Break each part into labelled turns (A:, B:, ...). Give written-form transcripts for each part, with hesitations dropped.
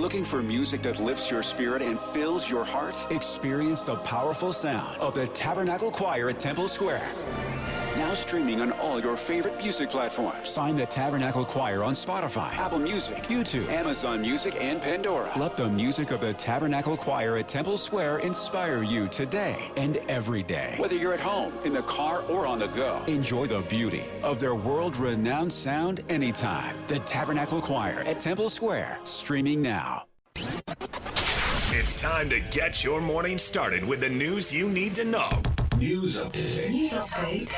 A: Looking for music that lifts your spirit and fills your heart? Experience the powerful sound of the Tabernacle Choir at Temple Square. Now streaming on all your favorite music platforms. Find the Tabernacle Choir on Spotify, Apple Music, YouTube, Amazon Music, and Pandora. Let the music of the Tabernacle Choir at Temple Square inspire you today and every day. Whether you're at home, in the car, or on the go, enjoy the beauty of their world-renowned sound anytime. The Tabernacle Choir at Temple Square, streaming now.
B: It's time to get your morning started with the news you need to know.
C: News update.
D: News update.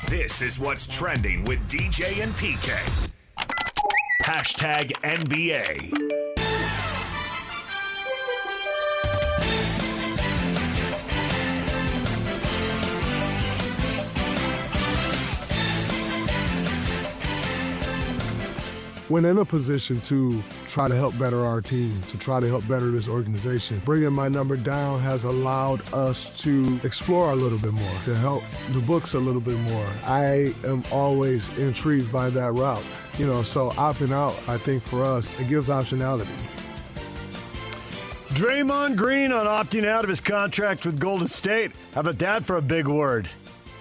B: This is what's trending with DJ and PK. Hashtag NBA.
E: When in a position to try to help better our team, to try to help better this organization, bringing my number down has allowed us to explore a little bit more, to help the books a little bit more. I am always intrigued by that route. So opting out, I think for us, it gives optionality.
F: Draymond Green on opting out of his contract with Golden State. How about that for a big word?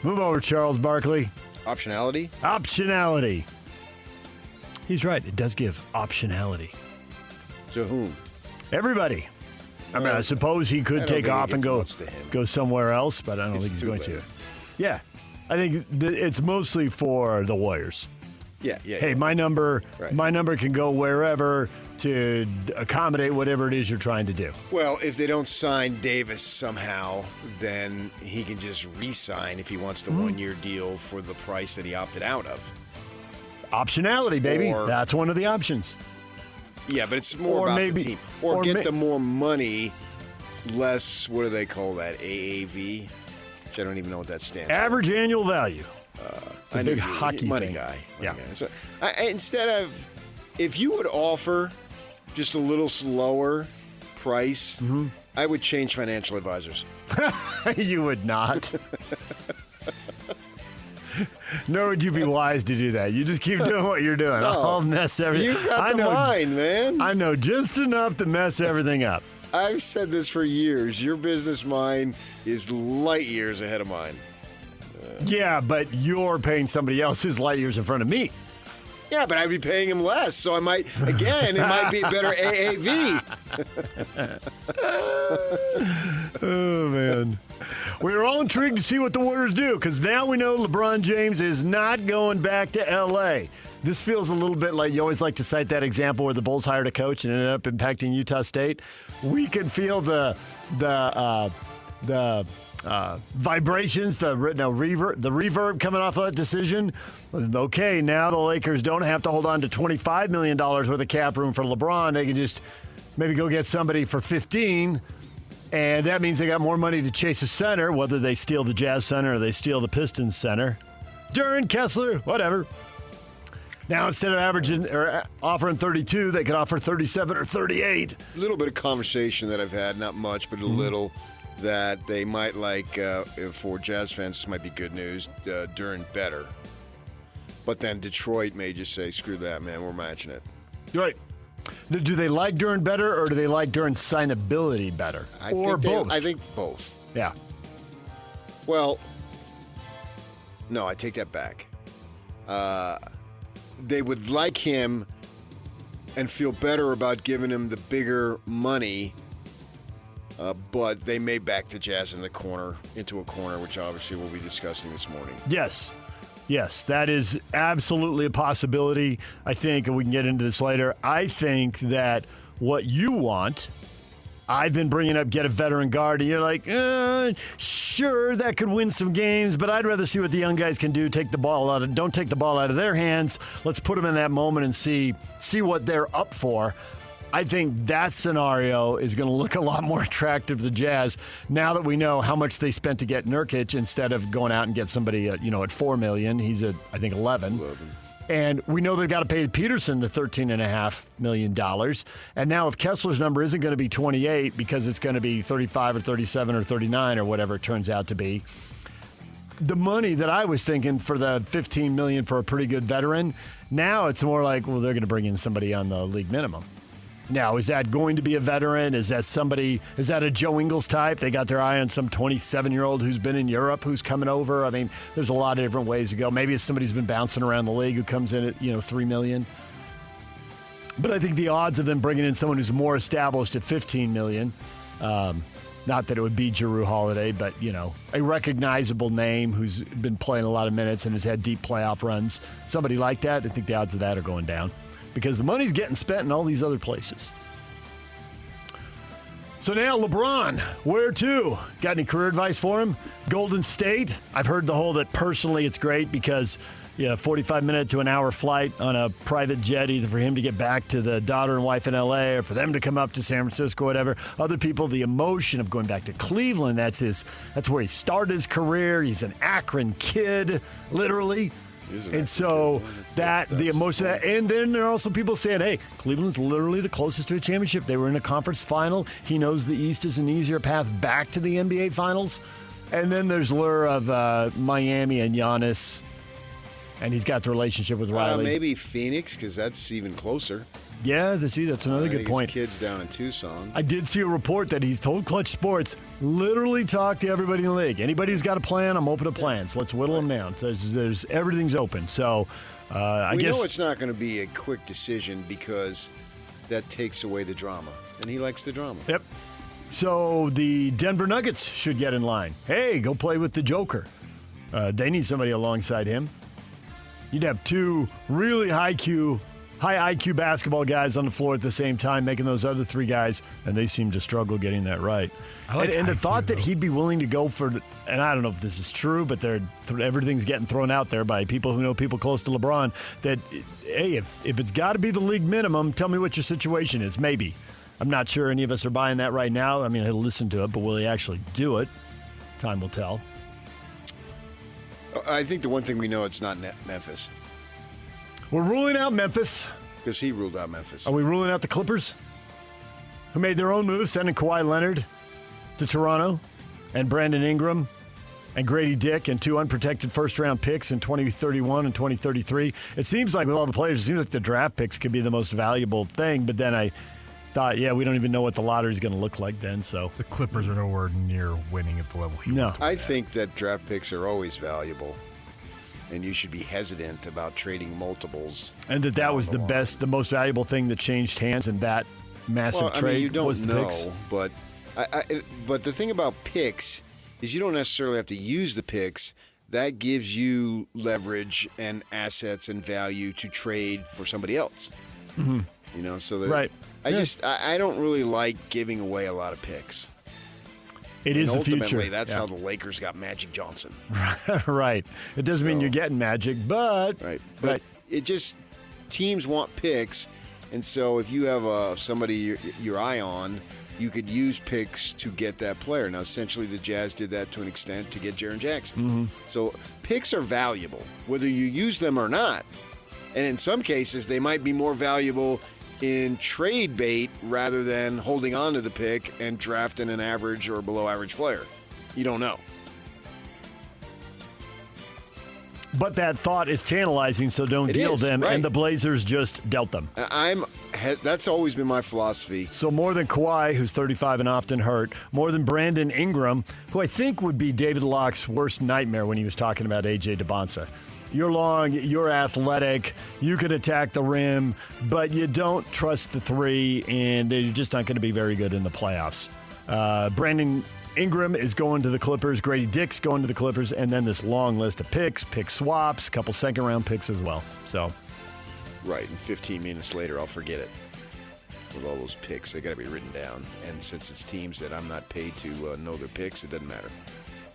F: Move over, Charles Barkley.
G: Optionality?
F: Optionality. He's right. It does give optionality.
G: To whom?
F: Everybody. I mean, I suppose he could take off and go somewhere else, but I don't think he's going to. Yeah. I think it's mostly for the Warriors.
G: Yeah.
F: Hey, my number can go wherever to accommodate whatever it is you're trying to do.
G: Well, if they don't sign Davis somehow, then he can just re-sign if he wants the one-year deal for the price that he opted out of.
F: Optionality, baby. That's one of the options.
G: Yeah, but it's more about the team. Or get the more money, less, what do they call that, AAV? Which I don't even know what that stands for.
F: Average annual value. It's a big hockey
G: money
F: thing.
G: guy.
F: Yeah.
G: So instead of, if you would offer just a little slower price, I would change financial advisors.
F: You would not. Nor would you be wise to do that. You just keep doing what you're doing.
G: No.
F: I'll mess everything.
G: You've got the mind, man.
F: I know just enough to mess everything up.
G: I've said this for years. Your business mind is light years ahead of mine.
F: Yeah, but you're paying somebody else who's light years in front of me.
G: Yeah, but I'd be paying him less, so I might, again, it might be a better AAV.
F: Oh, man. We're all intrigued to see what the Warriors do, because now we know LeBron James is not going back to L.A. This feels a little bit like you always like to cite that example where the Bulls hired a coach and ended up impacting Utah State. We can feel the vibrations, the reverb coming off of that decision. Okay, now the Lakers don't have to hold on to $25 million worth of cap room for LeBron. They can just maybe go get somebody for 15, and that means they got more money to chase a center, whether they steal the Jazz center or they steal the Pistons center. Duren, Kessler, whatever. Now, instead of averaging or offering 32, they could offer 37 or 38.
G: A little bit of conversation that I've had, not much, but a little, that they might like, for Jazz fans, this might be good news, Duren better. But then Detroit may just say, screw that, man, we're matching it.
F: Right. Do they like Duren better, or do they like Duren's signability better? Both?
G: I think both.
F: Yeah.
G: Well, no, I take that back. They would like him and feel better about giving him the bigger money, but they may back the Jazz into a corner, which obviously we'll be discussing this morning.
F: Yes, that is absolutely a possibility. I think, and we can get into this later, I think that what you want, I've been bringing up get a veteran guard, and you're like, sure, that could win some games, but I'd rather see what the young guys can do. Don't take the ball out of their hands. Let's put them in that moment and see what they're up for. I think that scenario is going to look a lot more attractive to the Jazz now that we know how much they spent to get Nurkic instead of going out and get somebody at $4 million. He's at, I think, 11. And we know they've got to pay Peterson the $13.5 million. And now if Kessler's number isn't going to be 28 because it's going to be 35 or 37 or 39 or whatever it turns out to be, the money that I was thinking for the $15 million for a pretty good veteran, now it's more like, well, they're going to bring in somebody on the league minimum. Now, is that going to be a veteran? Is that a Joe Ingles type? They got their eye on some 27-year-old who's been in Europe who's coming over. I mean, there's a lot of different ways to go. Maybe it's somebody who's been bouncing around the league who comes in at, $3 million. But I think the odds of them bringing in someone who's more established at $15 million, not that it would be Jrue Holiday, but, a recognizable name who's been playing a lot of minutes and has had deep playoff runs. Somebody like that, I think the odds of that are going down because the money's getting spent in all these other places. So now LeBron, where to? Got any career advice for him? Golden State. I've heard the whole that personally it's great because 45-minute to an hour flight on a private jet, either for him to get back to the daughter and wife in L.A. or for them to come up to San Francisco, whatever. Other people, the emotion of going back to Cleveland, that's where he started his career. He's an Akron kid, literally. And so the emotion of that. And then there are also people saying, hey, Cleveland's literally the closest to a championship. They were in a conference final. He knows the East is an easier path back to the NBA Finals. And then there's lure of Miami and Giannis. And he's got the relationship with Riley.
G: Maybe Phoenix, because that's even closer.
F: Yeah, that's another good point.
G: His kid's down in Tucson.
F: I did see a report that he's told Clutch Sports, literally talk to everybody in the league. Anybody who's got a plan, I'm open to plans. Let's whittle them down. There's everything's open. So I guess
G: we know it's not going to be a quick decision because that takes away the drama, and he likes the drama.
F: Yep. So the Denver Nuggets should get in line. Hey, go play with the Joker. They need somebody alongside him. You'd have two really high IQ basketball guys on the floor at the same time, making those other three guys, and they seem to struggle getting that right. And the thought that he'd be willing to go for, and I don't know if this is true, but everything's getting thrown out there by people who know people close to LeBron, that, hey, if it's got to be the league minimum, tell me what your situation is. Maybe. I'm not sure any of us are buying that right now. I mean, he'll listen to it, but will he actually do it? Time will tell.
G: I think the one thing we know, it's not Memphis.
F: We're ruling out Memphis.
G: Because he ruled out Memphis.
F: Are we ruling out the Clippers? Who made their own move, sending Kawhi Leonard to Toronto, and Brandon Ingram, and Grady Dick, and two unprotected first-round picks in 2031 and 2033. It seems like with all the players, it seems like the draft picks could be the most valuable thing, but then I thought, we don't even know what the lottery is going to look like then. So
C: the Clippers are nowhere near winning at the level he was.
G: I think that draft picks are always valuable, and you should be hesitant about trading multiples.
F: And that was the most valuable thing that changed hands in that massive trade.
G: You don't
F: was the
G: know,
F: picks.
G: but the thing about picks is you don't necessarily have to use the picks. That gives you leverage and assets and value to trade for somebody else.
F: Mm-hmm.
G: Right. I don't really like giving away a lot of picks.
F: It is the future.
G: Ultimately, that's how the Lakers got Magic Johnson.
F: Right. It doesn't mean you're getting Magic, but...
G: Right. But it just... Teams want picks, and so if you have somebody your eye on, you could use picks to get that player. Now, essentially, the Jazz did that to an extent to get Jaren Jackson.
F: Mm-hmm.
G: So picks are valuable, whether you use them or not. And in some cases, they might be more valuable in trade bait rather than holding on to the pick and drafting an average or below average player. You don't know.
F: But that thought is tantalizing, so don't deal them. Right. And the Blazers just dealt them.
G: That's always been my philosophy.
F: So more than Kawhi, who's 35 and often hurt, more than Brandon Ingram, who I think would be David Locke's worst nightmare when he was talking about A.J. DeBonsa. You're long, you're athletic, you can attack the rim, but you don't trust the three, and you're just not going to be very good in the playoffs. Brandon Ingram is going to the Clippers, Grady Dick's going to the Clippers, and then this long list of picks, pick swaps, a couple second-round picks as well. So,
G: right, and 15 minutes later, I'll forget it. With all those picks, they got to be written down. And since it's teams that I'm not paid to know their picks, it doesn't matter.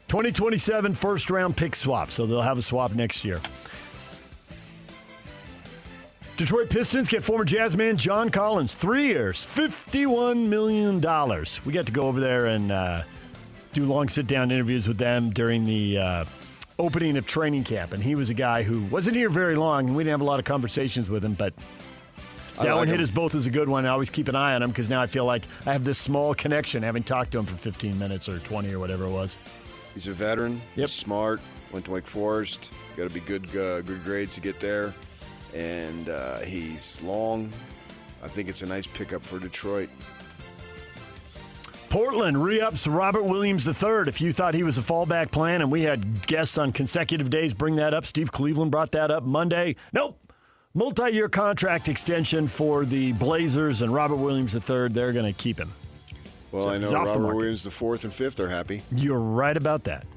F: 2027 first-round pick swap, so they'll have a swap next year. Detroit Pistons get former Jazz man John Collins, 3 years, $51 million. We got to go over there and do long sit-down interviews with them during the opening of training camp, and he was a guy who wasn't here very long, and we didn't have a lot of conversations with him, but that one hit us both as a good one. I always keep an eye on him because now I feel like I have this small connection having talked to him for 15 minutes or 20 or whatever it was.
G: He's a veteran. Yep. He's smart. Went to Wake Forest. Got to be good grades to get there. And he's long. I think it's a nice pickup for Detroit.
F: Portland re-ups Robert Williams III. If you thought he was a fallback plan, and we had guests on consecutive days bring that up, Steve Cleveland brought that up Monday. Nope. Multi-year contract extension for the Blazers and Robert Williams III. They're going to keep him.
G: Well,
F: So
G: I know
F: he's off the
G: Robert
F: market.
G: Williams, the 4th and 5th, are happy.
F: You're right about that.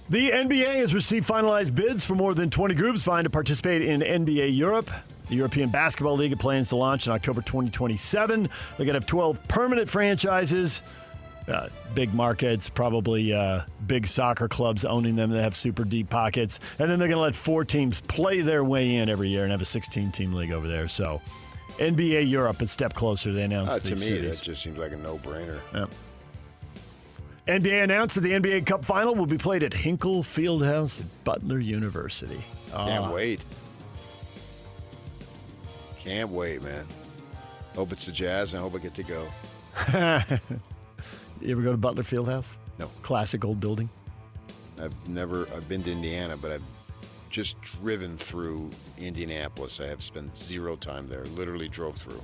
F: The NBA has received finalized bids for more than 20 groups vying to participate in NBA Europe. The European Basketball League plans to launch in October 2027. They're going to have 12 permanent franchises, big markets, probably big soccer clubs owning them that have super deep pockets. And then they're going to let 4 teams play their way in every year and have a 16-team league over there. So NBA Europe, a step closer. They announced
G: To
F: these
G: me,
F: cities.
G: that just seems like a no-brainer.
F: Yeah. NBA announced that the NBA Cup Final will be played at Hinkle Fieldhouse at Butler University.
G: Can't wait. Can't wait, man. Hope it's the Jazz, and I hope I get to go.
F: You ever go to Butler Fieldhouse?
G: No.
F: Classic old building.
G: I've been to Indiana, but I've just driven through Indianapolis. I have spent 0 time there. Literally drove through.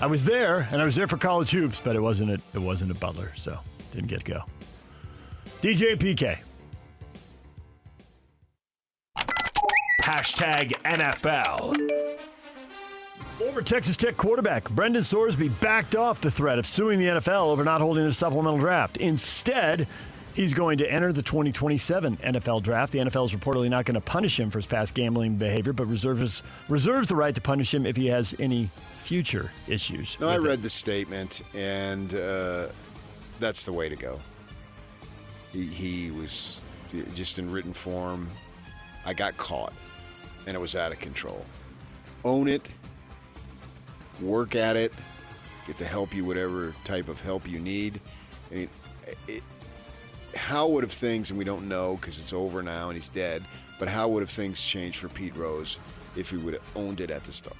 F: I was there, and I was there for college hoops, but it wasn't at Butler, so didn't get to go. DJ PK.
B: Hashtag NFL.
F: Former Texas Tech quarterback Brendan Sorsby backed off the threat of suing the NFL over not holding the supplemental draft. Instead, he's going to enter the 2027 NFL draft. The NFL is reportedly not going to punish him for his past gambling behavior, but reserves the right to punish him if he has any future issues.
G: No, I read the statement, and that's the way to go. He was just in written form. I got caught, and it was out of control. Own it. Work at it. Get the help you, whatever type of help you need. I mean, how would have things, and we don't know because it's over now and he's dead, but how would have things changed for Pete Rose if he would have owned it at the start?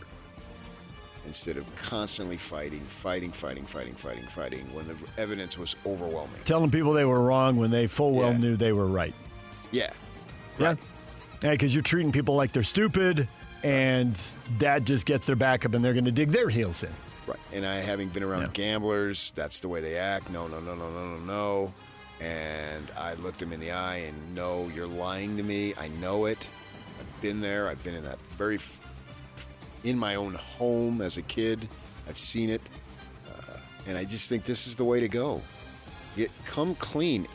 G: Instead of constantly fighting when the evidence was overwhelming.
F: Telling people they were wrong when they full well knew they were right.
G: Yeah.
F: Yeah. Because you're treating people like they're stupid, and that just gets their back up, and they're going to dig their heels in.
G: Right. And having been around gamblers, that's the way they act. No. And I looked them in the eye and, no, you're lying to me. I know it. I've been there. I've been in that in my own home as a kid. I've seen it. And I just think this is the way to go. Come clean.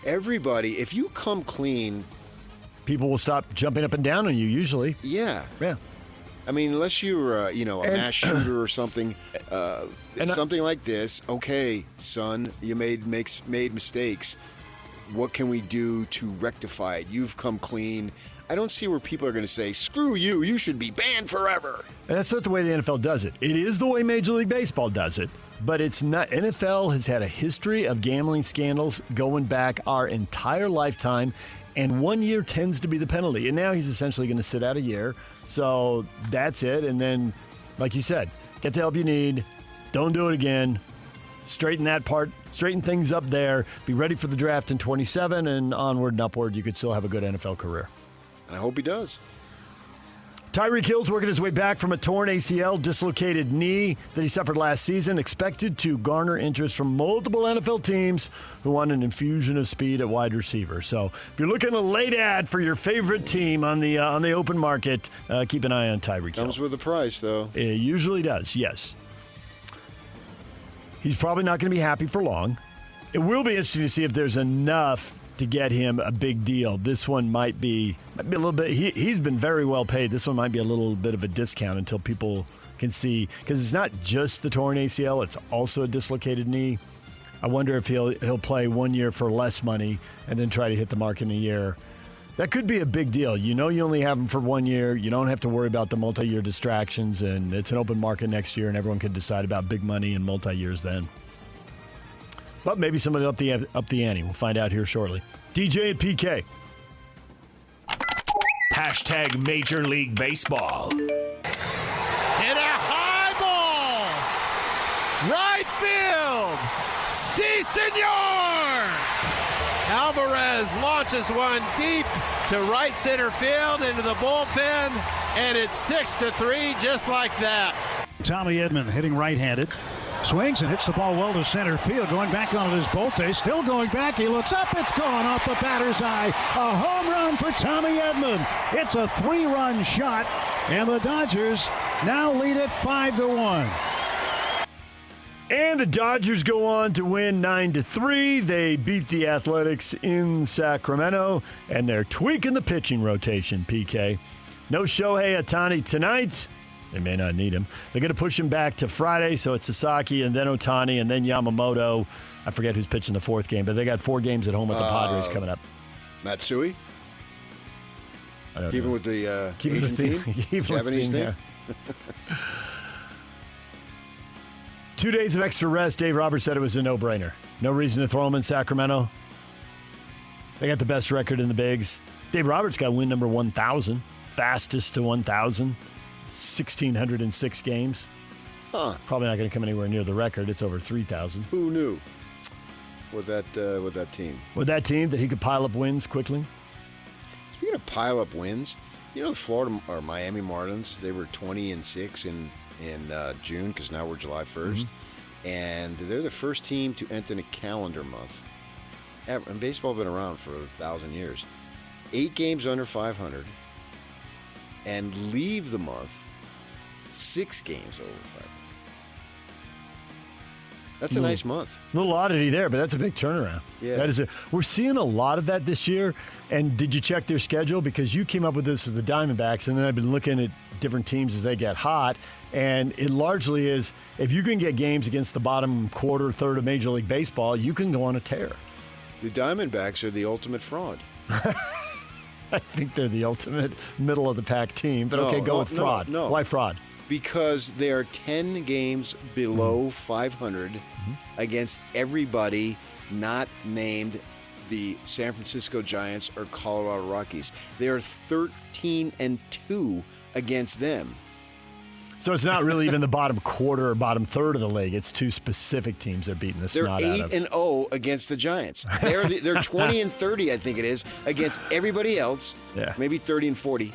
G: Everybody, if you come clean,
F: people will stop jumping up and down on you usually.
G: Yeah.
F: Yeah.
G: I mean, unless you're, a mass shooter or something, something like this. Okay, son, you made mistakes. What can we do to rectify it? You've come clean. I don't see where people are going to say, "Screw you! You should be banned forever."
F: And that's not the way the NFL does it. It is the way Major League Baseball does it, but it's not. NFL has had a history of gambling scandals going back our entire lifetime. And 1 year tends to be the penalty. And now he's essentially going to sit out a year. So that's it. And then, like you said, get the help you need. Don't do it again. Straighten things up there. Be ready for the draft in 27 and onward and upward. You could still have a good NFL career.
G: And I hope he does.
F: Tyreek Hill's working his way back from a torn ACL, dislocated knee that he suffered last season, expected to garner interest from multiple NFL teams who want an infusion of speed at wide receiver. So if you're looking a late ad for your favorite team on the open market, keep an eye on Tyreek Hill.
G: Comes with a price, though.
F: It usually does, yes. He's probably not going to be happy for long. It will be interesting to see if there's enough to get him a big deal. This one might be a little bit. He's been very well paid. This one might be a little bit of a discount until people can see, because it's not just the torn ACL; it's also a dislocated knee. I wonder if he'll play 1 year for less money and then try to hit the mark in a year. That could be a big deal. You only have him for 1 year. You don't have to worry about the multi-year distractions, and it's an open market next year, and everyone can decide about big money and multi-years then. But maybe somebody up the ante. We'll find out here shortly. DJ and PK.
B: Hashtag Major League Baseball.
D: Hit a high ball. Right field. Si, senor. Alvarez Hernandez launches one deep to right center field into the bullpen, and it's 6-3 just like that.
H: Tommy Edman hitting right-handed. Swings and hits the ball well to center field. Going back on it is Bolte. Still going back. He looks up. It's gone off the batter's eye. A home run for Tommy Edman. It's a 3-run shot, and the Dodgers now lead it 5-1.
F: And the Dodgers go on to win 9-3. They beat the Athletics in Sacramento, and they're tweaking the pitching rotation, PK. No Shohei Ohtani tonight. They may not need him. They're going to push him back to Friday, so it's Sasaki and then Ohtani and then Yamamoto. I forget who's pitching the fourth game, but they got 4 games at home with the Padres coming up.
G: Matsui?
F: I don't
G: Keep
F: know.
G: it with the
F: Keep
G: Asian team? Japanese team?
F: 2 days of extra rest. Dave Roberts said it was a no-brainer. No reason to throw him in Sacramento. They got the best record in the bigs. Dave Roberts got win number 1,000. Fastest to 1,000. 1,606 games.
G: Huh.
F: Probably not going to come anywhere near the record. It's over 3,000.
G: Who knew? With that team.
F: With that team, that he could pile up wins quickly.
G: Speaking of pile up wins, you know the Florida or Miami Marlins, they were 20-6 in June, because now we're July 1st. And they're the first team to enter a calendar month ever. And baseball has been around for 1,000 years. 8 games under 500. And leave the month 6 games over 500. That's a nice month.
F: A little oddity there, but that's a big turnaround.
G: Yeah.
F: We're seeing a lot of that this year. And did you check their schedule? Because you came up with this with the Diamondbacks, and then I've been looking at different teams as they get hot. And it largely is, if you can get games against the bottom quarter, third of Major League Baseball, you can go on a tear.
G: The Diamondbacks are the ultimate fraud.
F: I think they're the ultimate middle-of-the-pack team. But okay, go with fraud.
G: No.
F: Why fraud?
G: Because they are 10 games below 500 against everybody not named the San Francisco Giants or Colorado Rockies. They are 13-2 against them.
F: So it's not really even the bottom quarter or bottom third of the league. It's 2 specific teams they're beating the snot out of.
G: They're 8-0 against the Giants. They're 20-30, I think it is, against everybody else.
F: Yeah.
G: Maybe 30-40,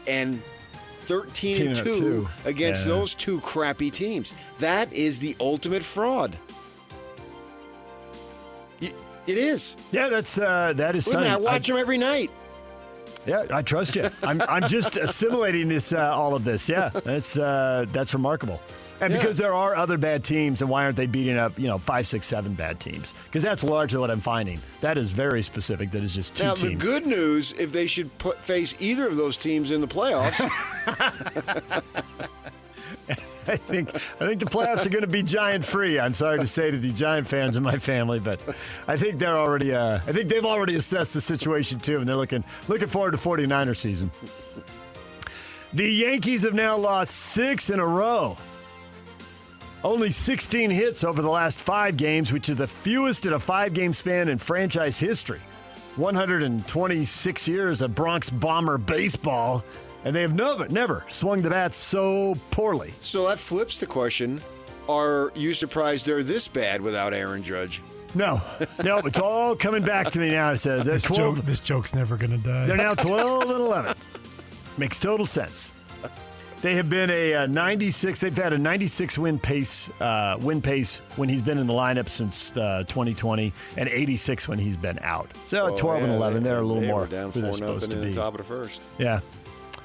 G: and 13-2 against those 2 crappy teams. That is the ultimate fraud. It is.
F: Yeah, that is.
G: Look, I watch them every night.
F: Yeah, I trust you. I'm just assimilating this, all of this. Yeah, that's remarkable. And because there are other bad teams, and why aren't they beating up, 5, 6, 7 bad teams? Because that's largely what I'm finding. That is very specific. That is just 2 teams.
G: Now, the good news, if they should face either of those teams in the playoffs.
F: I think the playoffs are going to be Giant free. I'm sorry to say to the Giant fans in my family, but I think they're already. I think they've already assessed the situation too, and they're looking forward to 49er season. The Yankees have now lost 6 in a row. Only 16 hits over the last 5 games, which is the fewest in a 5-game span in franchise history. 126 years of Bronx Bomber baseball. And they have never swung the bat so poorly.
G: So that flips the question. Are you surprised they're this bad without Aaron Judge?
F: No, it's all coming back to me now. I said
C: this joke's never going to die.
F: They're now 12-11. Makes total sense. They have been a 96. They've had a 96 win pace when he's been in the lineup since 2020, and 86 when he's been out. So 12-11. They're a little more
G: were down 4-0 in the top of the first.
F: Yeah.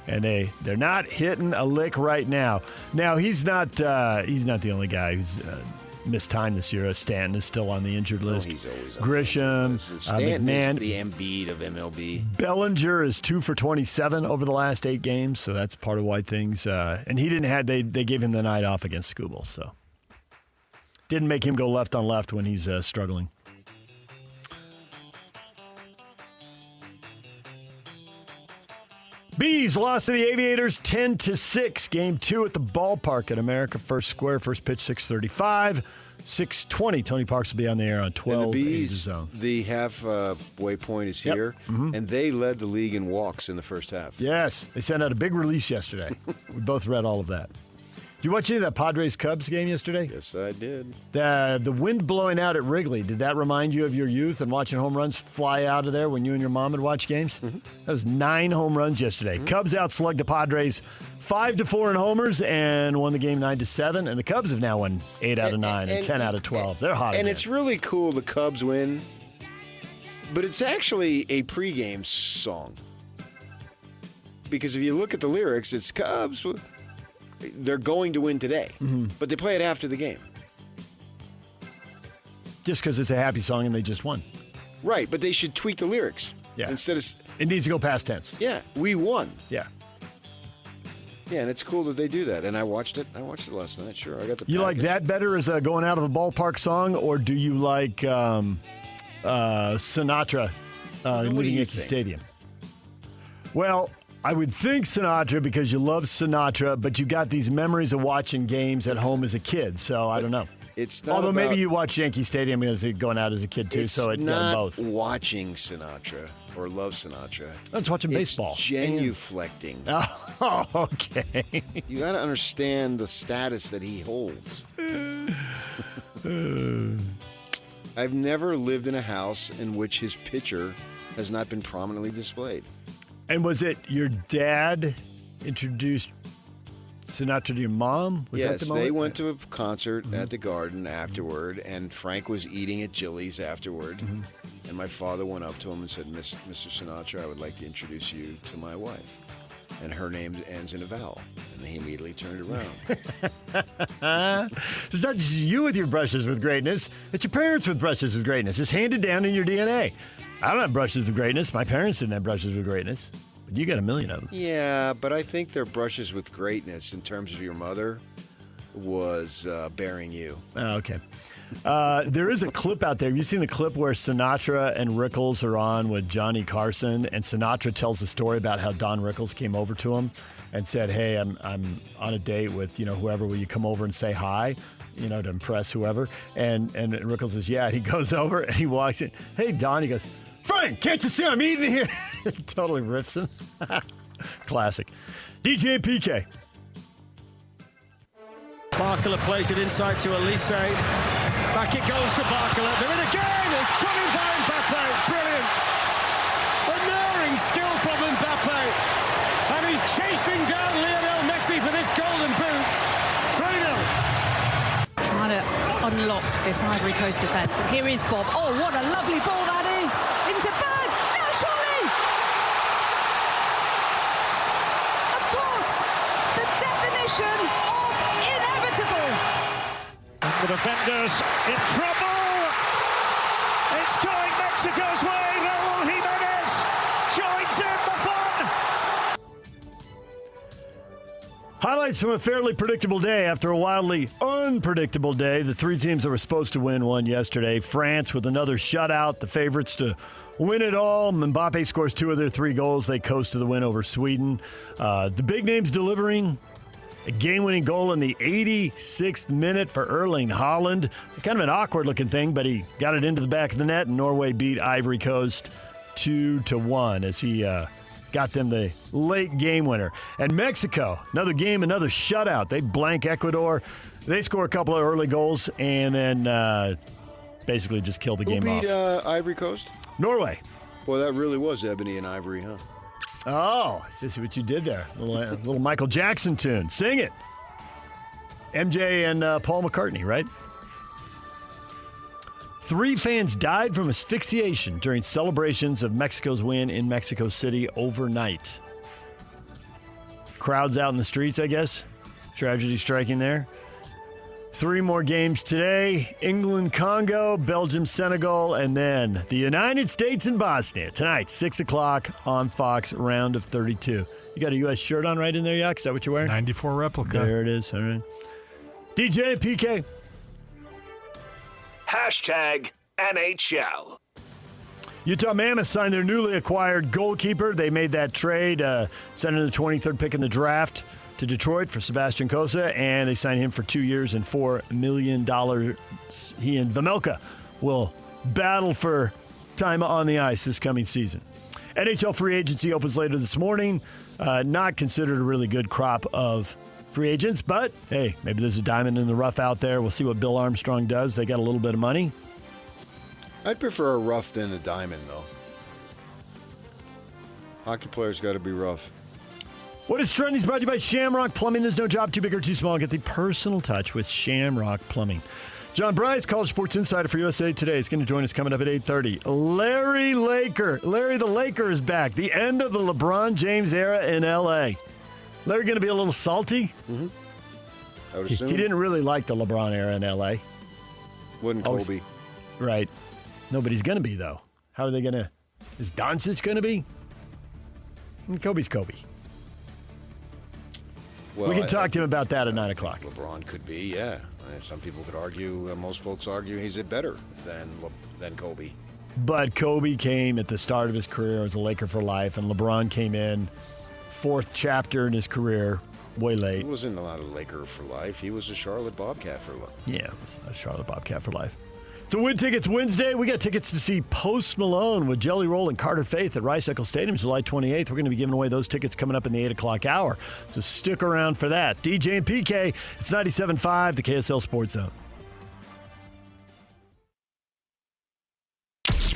F: And they're not hitting a lick right now. Now, he's not the only guy who's missed time this year. Stanton is still on the injured list.
G: He's always
F: Grisham, McMahon.
G: Is the Embiid of MLB.
F: Bellinger is 2 for 27 over the last 8 games, so that's part of why things. And he didn't have. They gave him the night off against Skubal, so didn't make him go left on left when he's struggling. Bees lost to the Aviators 10-6. Game 2 at the ballpark at America First Square. First pitch 6:35. 6:20. Tony Parks will be on the air on 12.
G: And the Bees,
F: zone.
G: the halfway point is here, and they led the league in walks in the first half.
F: Yes, they sent out a big release yesterday. We both read all of that. Did you watch any of that Padres-Cubs game yesterday?
G: Yes, I did.
F: The wind blowing out at Wrigley, did that remind you of your youth and watching home runs fly out of there when you and your mom would watch games? Mm-hmm. That was 9 home runs yesterday. Mm-hmm. Cubs outslugged the Padres 5-4 in homers and won the game 9-7. And the Cubs have now won 8 out of 9 and 10 out of 12. They're hot.
G: And
F: again.
G: it's really cool the Cubs win, but it's actually a pregame song. Because if you look at the lyrics, it's Cubs. They're going to win today, but they play it after the game.
F: Just because it's a happy song and they just won.
G: Right, but they should tweak the lyrics.
F: Yeah.
G: Instead of...
F: It needs to go past tense.
G: Yeah, we won.
F: Yeah.
G: Yeah, and it's cool that they do that. And I watched it. I watched it last night. Sure, I got the.
F: You like that better as a going out of the ballpark song, or do you like Sinatra leading Yankee Stadium? Well, I would think Sinatra because you love Sinatra, but you got these memories of watching games at home as a kid, so I don't know.
G: It's not.
F: Although
G: about,
F: maybe you watched Yankee Stadium as going out as a kid too, so it got both.
G: It's not watching Sinatra or love Sinatra.
F: Let's watching baseball.
G: It's genuflecting.
F: Oh, okay.
G: You got to understand the status that he holds. I've never lived in a house in which his picture has not been prominently displayed.
F: And was it your dad introduced Sinatra to your mom? Was that the moment?
G: They went to a concert at the Garden afterward, and Frank was eating at Jilly's afterward. Mm-hmm. And my father went up to him and said, Mr. Sinatra, I would like to introduce you to my wife. And her name ends in a vowel. And he immediately turned around.
F: It's not just you with your brushes with greatness. It's your parents with brushes with greatness. It's handed down in your DNA. I don't have brushes with greatness. My parents didn't have brushes with greatness. But you got a million of them.
G: Yeah, but I think their brushes with greatness in terms of your mother was bearing you.
F: Oh, okay. There is a clip out there. Have you seen the clip where Sinatra and Rickles are on with Johnny Carson, and Sinatra tells a story about how Don Rickles came over to him and said, "Hey, I'm on a date with whoever. Will you come over and say hi?" To impress whoever. And Rickles says, "Yeah." He goes over and he walks in. "Hey, Don." He goes, "Frank, can't you see I'm eating here?" Totally rips him. Classic. DJ PK.
I: Barkala plays it inside to Elise. Back it goes to Barkala. They're in again. It's put in by Mbappe. Brilliant. Unerring skill from Mbappe. And he's chasing down Lionel Messi for this golden boot. 3-0.
J: Trying to unlock this Ivory Coast defence. And here is Bob. Oh, what a lovely ball that is. Into Berg. No, surely. Of course. The definition of inevitable.
I: The defenders in trouble. It's going Mexico's way. Raúl Jiménez joins in the fun.
F: Highlights from a fairly predictable day after a wildly unpredictable day. The 3 teams that were supposed to win won yesterday. France with another shutout, the favorites to win it all. Mbappe scores 2 of their 3 goals. They coast to the win over Sweden. The big names delivering. A game-winning goal in the 86th minute for Erling Haaland. Kind of an awkward-looking thing, but he got it into the back of the net, and Norway beat Ivory Coast 2-1 as he got them the late game winner. And Mexico, another game, another shutout. They blank Ecuador. They score a couple of early goals and then basically just kill the game off.
G: Who beat Ivory Coast?
F: Norway.
G: Well, that really was ebony and ivory, huh?
F: Oh, this is what you did there. A little Michael Jackson tune. Sing it. MJ and Paul McCartney, right? 3 fans died from asphyxiation during celebrations of Mexico's win in Mexico City overnight. Crowds out in the streets, I guess. Tragedy striking there. 3 more games today. England, Congo, Belgium, Senegal, and then the United States and Bosnia. Tonight, 6 o'clock on Fox, round of 32. You got a U.S. shirt on right in there, Yak? Is that what you're wearing?
C: 94 replica.
F: There it is. All right. DJ, PK.
B: #NHL.
F: Utah Mammoth signed their newly acquired goalkeeper. They made that trade, sending the 23rd pick in the draft to Detroit for Sebastian Kosa, and they signed him for 2 years and $4 million. He and Vamelka will battle for time on the ice this coming season. NHL free agency opens later this morning. Not considered a really good crop of free agents. But, hey, maybe there's a diamond in the rough out there. We'll see what Bill Armstrong does. They got a little bit of money.
G: I'd prefer a rough than a diamond, though. Hockey players got to be rough.
F: What is trending is brought to you by Shamrock Plumbing. There's no job too big or too small. Get the personal touch with Shamrock Plumbing. John Bryce, College Sports Insider for USA Today, is going to join us coming up at 8:30. Larry the Laker is back. The end of the LeBron James era in L.A. Larry going to be a little salty?
G: Mm-hmm. I would
F: He
G: assume.
F: didn't really like the LeBron era in L.A.
G: Wouldn't Kobe.
F: Right. Nobody's going to be, though. How are they going to? Is Doncic going to be? Kobe's Kobe.
G: Well,
F: we can talk to him about that at 9 o'clock.
G: LeBron could be, yeah. Some people could argue, most folks argue he's better than Kobe.
F: But Kobe came at the start of his career as a Laker for life, and LeBron came in fourth chapter in his career, way late.
G: He wasn't a Laker for life. He was a Charlotte Bobcat for life.
F: Yeah, it was a Charlotte Bobcat for life. So Win Tickets Wednesday, we got tickets to see Post Malone with Jelly Roll and Carter Faith at Rice-Eccles Stadium July 28th. We're going to be giving away those tickets coming up in the 8 o'clock hour. So stick around for that. DJ and PK, it's 97.5, the KSL Sports Zone.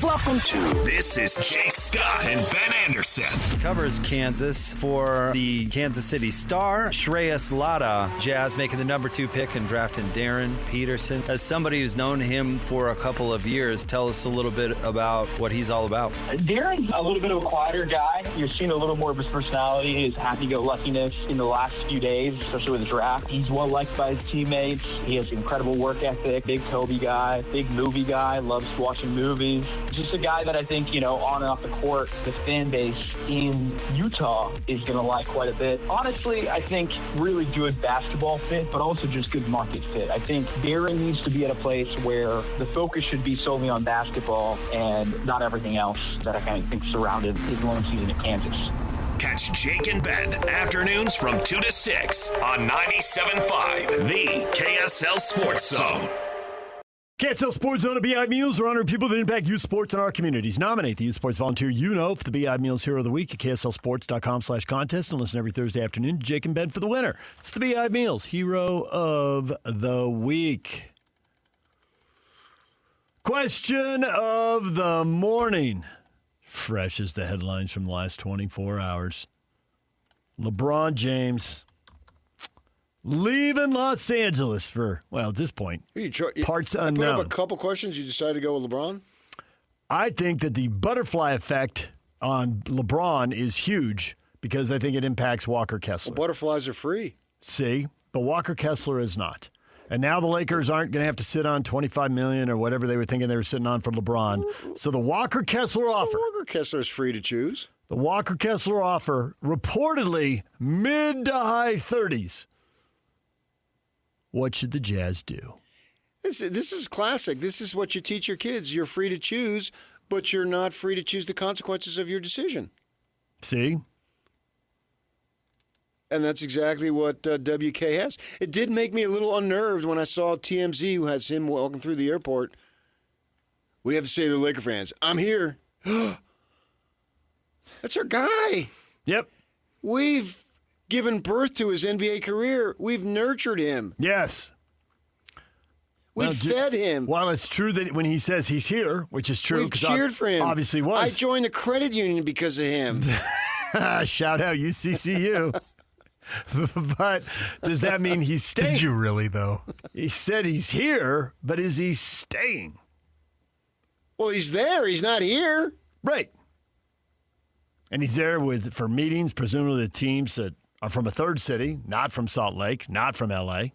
B: Welcome to This is Jay Scott and Ben Anderson.
K: Covers Kansas for the Kansas City Star. Shreyas Lada, Jazz making the number 2 pick and drafting Darren Peterson. As somebody who's known him for a couple of years, tell us a little bit about what he's all about.
L: Darren's a little bit of a quieter guy. You're seeing a little more of his personality, his happy-go-luckiness in the last few days, especially with the draft. He's well-liked by his teammates. He has incredible work ethic, big Kobe guy, big movie guy, loves watching movies. Just a guy that I think, on and off the court, the fan base in Utah is going to like quite a bit. Honestly, I think really good basketball fit, but also just good market fit. I think Darren needs to be at a place where the focus should be solely on basketball and not everything else that I kind of think surrounded his long season at Kansas.
B: Catch Jake and Ben afternoons from 2 to 6 on 97.5, the KSL Sports Zone.
F: KSL Sports Zone of BI Meals are honoring people that impact youth sports in our communities. Nominate the youth sports volunteer for the BI Meals Hero of the Week at KSLSports.com/contest and listen every Thursday afternoon to Jake and Ben for the winner. It's the BI Meals Hero of the Week. Question of the morning. Fresh as the headlines from the last 24 hours. LeBron James leaving Los Angeles for, at this point, parts unknown.
G: Put up a couple questions. You decided to go with LeBron?
F: I think that the butterfly effect on LeBron is huge because I think it impacts Walker Kessler.
G: Well, butterflies are free.
F: See, but Walker Kessler is not. And now the Lakers aren't going to have to sit on $25 million or whatever they were thinking they were sitting on for LeBron. So the Walker Kessler offer.
G: Walker Kessler is free to choose.
F: The Walker Kessler offer, reportedly mid to high 30s. What should the Jazz do?
G: This is classic. This is what you teach your kids. You're free to choose, but you're not free to choose the consequences of your decision.
F: See?
G: And that's exactly what WK has. It did make me a little unnerved when I saw TMZ, who has him walking through the airport. What do you have to say to the Laker fans? I'm here. That's our guy.
F: Yep.
G: We've given birth to his NBA career. We've nurtured him.
F: Yes.
G: We fed him.
F: While it's true that when he says he's here, which is true.
G: We've cheered for him.
F: Obviously was.
G: I joined the credit union because of him.
F: Shout out UCCU. But does that mean he's staying?
C: Did you really, though?
F: He said he's here, but is he staying?
G: Well, he's there. He's not here.
F: Right. And he's there for meetings, presumably the teams that are from a third city, not from Salt Lake, not from L.A.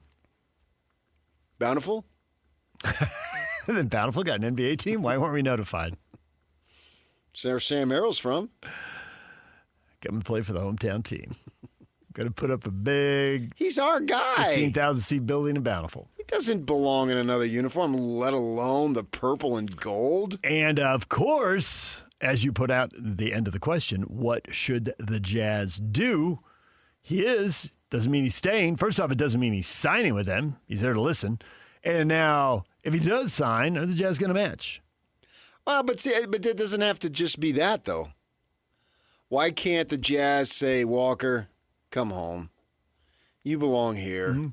G: Bountiful?
F: Then Bountiful got an NBA team? Why weren't we notified?
G: It's where Sam Merrill's from.
F: Get him to play for the hometown team. Got to put up a big...
G: He's our guy.
F: 15,000-seat building in Bountiful.
G: He doesn't belong in another uniform, let alone the purple and gold.
F: And, of course, as you put out at the end of the question, what should the Jazz do? Doesn't mean he's staying. First off, it doesn't mean he's signing with them. He's there to listen. And now, if he does sign, are the Jazz going to match?
G: Well, but that doesn't have to just be that, though. Why can't the Jazz say, Walker, come home. You belong here.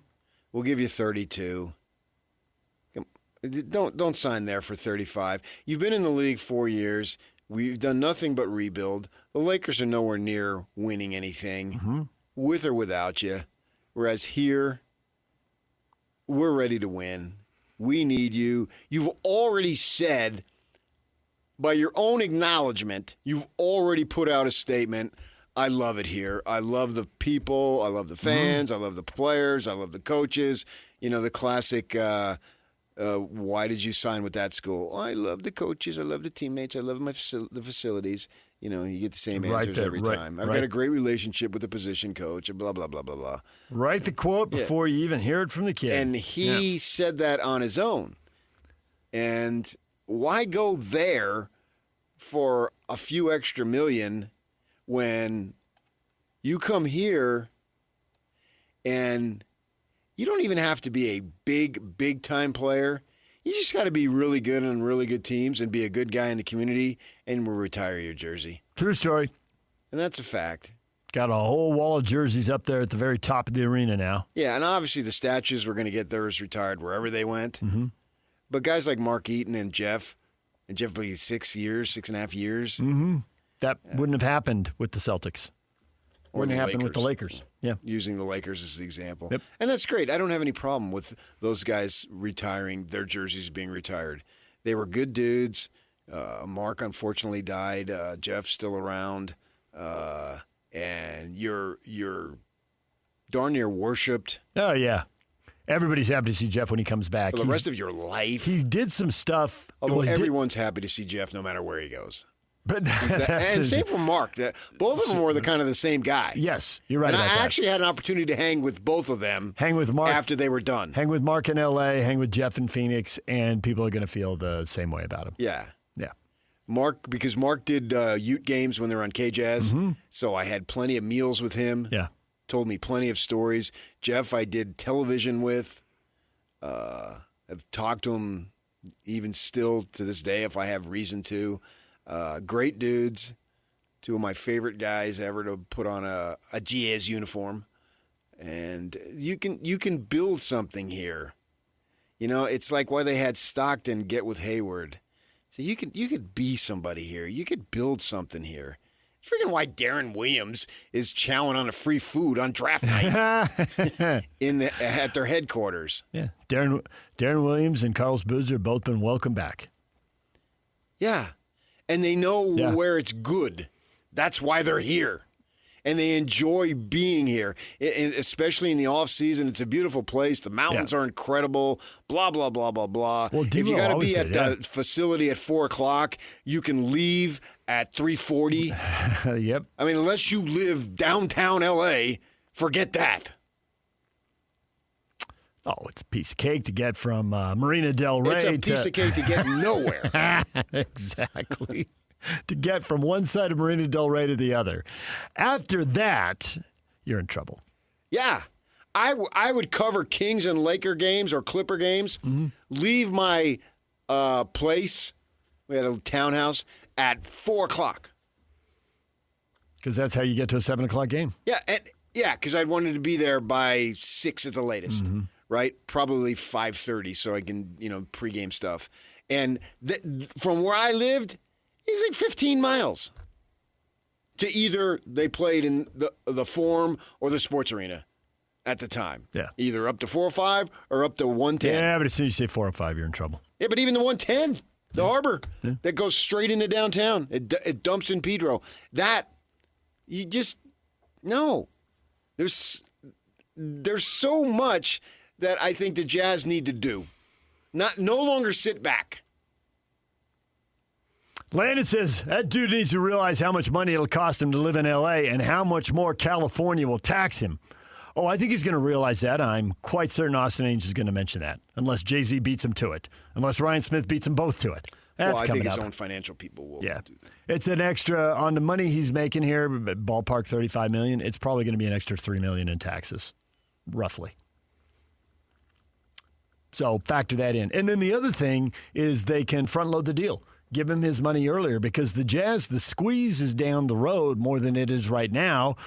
G: We'll give you 32. Don't sign there for 35. You've been in the league 4 years. We've done nothing but rebuild. The Lakers are nowhere near winning anything, with or without you. Whereas here, we're ready to win. We need you. You've already said, by your own acknowledgement, you've already put out a statement. I love it here. I love the people. I love the fans. I love the players. I love the coaches. You know, the classic, why did you sign with that school? Oh, I love the coaches. I love the teammates. I love the facilities. You know, you get the same answers every time. I've got a great relationship with the position coach, and blah, blah, blah, blah, blah.
F: Write the quote before you even hear it from the kid.
G: And he said that on his own. And why go there for a few extra million when you come here and you don't even have to be a big time player. You just got to be really good on really good teams and be a good guy in the community, and we'll retire your jersey.
F: True story.
G: And that's a fact.
F: Got a whole wall of jerseys up there at the very top of the arena now.
G: Yeah, and obviously the statues were going to get theirs retired wherever they went. But guys like Mark Eaton and Jeff played 6.5 years.
F: That wouldn't have happened with the Celtics. Wouldn't have happened with the Lakers. Yeah.
G: Using the Lakers as the example.
F: Yep.
G: And that's great. I don't have any problem with those guys retiring, their jerseys being retired. They were good dudes. Mark unfortunately died. Jeff's still around. And you're darn near worshipped.
F: Oh, yeah. Everybody's happy to see Jeff when he comes back.
G: For the rest of your life.
F: He did some stuff.
G: Although everyone's happy to see Jeff no matter where he goes.
F: But
G: and same for Mark. Both of them were kind of the same guy.
F: Yes, you're right.
G: And
F: about
G: I
F: that.
G: actually had an opportunity to hang with both of them.
F: Hang with Mark
G: after they were done.
F: Hang with Mark in L.A., hang with Jeff in Phoenix, and people are going to feel the same way about him.
G: Yeah.
F: Yeah.
G: Because Mark did Ute games when they were on K-Jazz, so I had plenty of meals with him.
F: Yeah.
G: Told me plenty of stories. Jeff I did television with. I've talked to him even still to this day if I have reason to. Great dudes. Two of my favorite guys ever to put on a Jazz uniform. And you can build something here. You know, it's like why they had Stockton get with Hayward. So you could be somebody here. You could build something here. It's freaking why Darren Williams is chowing on a free food on draft night at their headquarters.
F: Yeah, Darren Williams and Carlos Boozer both been welcome back.
G: Yeah, and they know where it's good. That's why they're here. And they enjoy being here, especially in the off season. It's a beautiful place. The mountains are incredible. Blah blah blah blah blah.
F: Well,
G: if you got to be at the facility at 4:00, you can leave at 3:40.
F: Yep.
G: I mean, unless you live downtown L.A., forget that.
F: Oh, it's a piece of cake to get from Marina Del Rey.
G: It's a piece of cake to get nowhere.
F: Exactly. To get from one side of Marina Del Rey to the other. After that, you're in trouble.
G: Yeah. I would cover Kings and Laker games or Clipper games, leave my place, we had a townhouse, at 4:00.
F: Because that's how you get to a 7:00 game.
G: Yeah, because I wanted to be there by 6 at the latest, right? Probably 5:30 so I can, pregame stuff. And from where I lived, it's like 15 miles to either they played in the Forum or the Sports Arena at the time.
F: Yeah.
G: Either up to 405 or up to 110.
F: Yeah, but as soon as you say 405, you're in trouble.
G: Yeah, but even the 110, the Harbor, that goes straight into downtown. It dumps in Pedro. That, you just, no. There's so much that I think the Jazz need to do. No longer sit back.
F: Landon says that dude needs to realize how much money it'll cost him to live in L.A. and how much more California will tax him. Oh, I think he's going to realize that. I'm quite certain Austin Ainge is going to mention that, unless Jay-Z beats him to it, unless Ryan Smith beats them both to it. That's
G: I
F: coming
G: think his
F: up.
G: own financial people will do that.
F: It's an extra on the money he's making here, ballpark $35 million. It's probably going to be an extra $3 million in taxes, roughly. So factor that in. And then the other thing is they can front load the deal. Give him his money earlier because the Jazz, the squeeze is down the road more than it is right now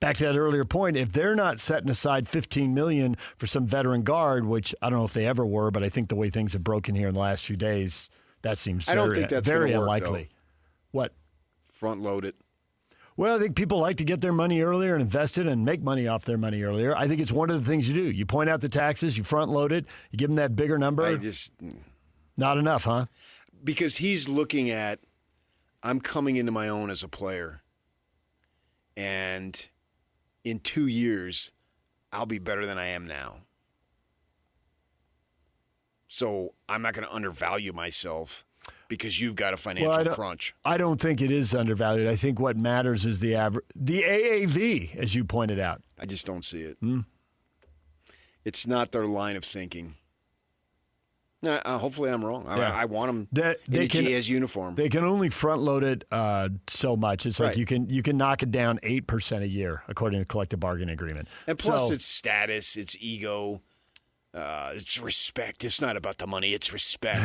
F: back to that earlier point, if they're not setting aside $15 million for some veteran guard, which I don't know if they ever were, but I think the way things have broken here in the last few days, that seems
G: I don't think that's
F: very
G: gonna work,
F: unlikely.
G: though.
F: What?
G: Front load it.
F: Well, I think people like to get their money earlier and invest it and make money off their money earlier. I think it's one of the things you do. You point out the taxes, you front load it, you give them that bigger number. Not enough, huh?
G: Because he's looking at, I'm coming into my own as a player, and in 2 years, I'll be better than I am now. So I'm not going to undervalue myself because you've got a financial crunch.
F: I don't think it is undervalued. I think what matters is the AAV, as you pointed out.
G: I just don't see it. It's not their line of thinking. Hopefully I'm wrong.
F: Yeah.
G: I want them in a Jazz uniform.
F: They can only front load it so much. It's like
G: Right.
F: you can knock it down 8% a year, according to the collective bargaining agreement.
G: And plus, it's status, it's ego, it's respect. It's not about the money; it's respect.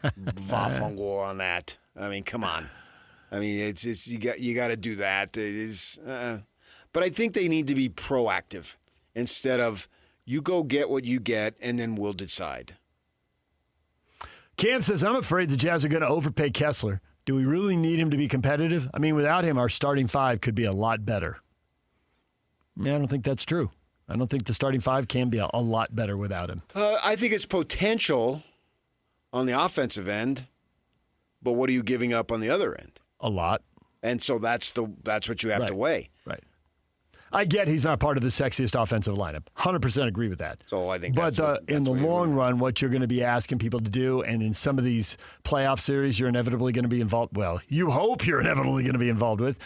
G: Vafungo on that. I mean, come on. I mean, it's you got to do that. It is, but I think they need to be proactive instead of you go get what you get and then we'll decide.
F: Cam says, I'm afraid the Jazz are going to overpay Kessler. Do we really need him to be competitive? I mean, without him, our starting five could be a lot better. I don't think that's true. I don't think the starting five can be a lot better without him.
G: I think it's potential on the offensive end, but what are you giving up on the other end?
F: A lot.
G: And so that's what you have to weigh.
F: Right. I get he's not part of the sexiest offensive lineup. 100% agree with that.
G: So I think
F: in the long run, what you're going to be asking people to do, and in some of these playoff series you're inevitably going to be involved, well, you hope you're inevitably going to be involved with,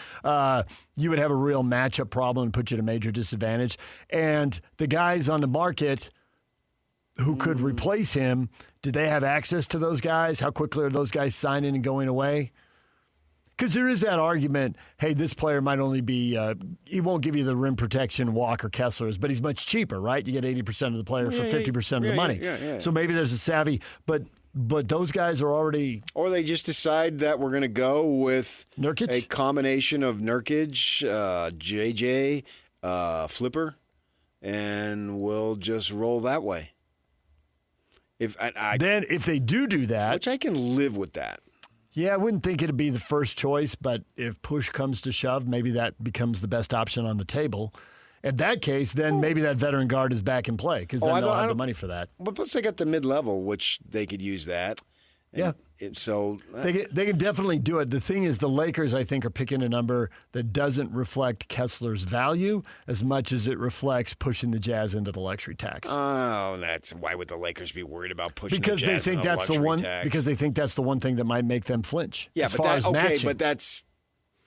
F: you would have a real matchup problem and put you at a major disadvantage. And the guys on the market who could replace him, do they have access to those guys? How quickly are those guys signing and going away? Because there is that argument, hey, this player might only be, he won't give you the rim protection Walker Kessler is, but he's much cheaper, right? You get 80% of the player for 50% of the money.
G: Yeah.
F: So maybe there's a savvy, but those guys are already...
G: Or they just decide that we're going to go with
F: Nurkic?
G: A combination of Nurkic, JJ, Flipper, and we'll just roll that way. If
F: they do that...
G: Which I can live with that.
F: Yeah, I wouldn't think it'd be the first choice, but if push comes to shove, maybe that becomes the best option on the table. In that case, then maybe that veteran guard is back in play because then they'll have the money for that.
G: But plus they got the mid-level, which they could use that.
F: Yeah. They can definitely do it. The thing is, the Lakers, I think, are picking a number that doesn't reflect Kessler's value as much as it reflects pushing the Jazz into the luxury tax.
G: Oh, why would the Lakers be worried about pushing the Jazz
F: they think
G: into
F: that's
G: the luxury
F: one
G: tax?
F: because they think that's the one thing that might make them flinch.
G: Yeah,
F: as
G: but
F: far as matching.
G: but that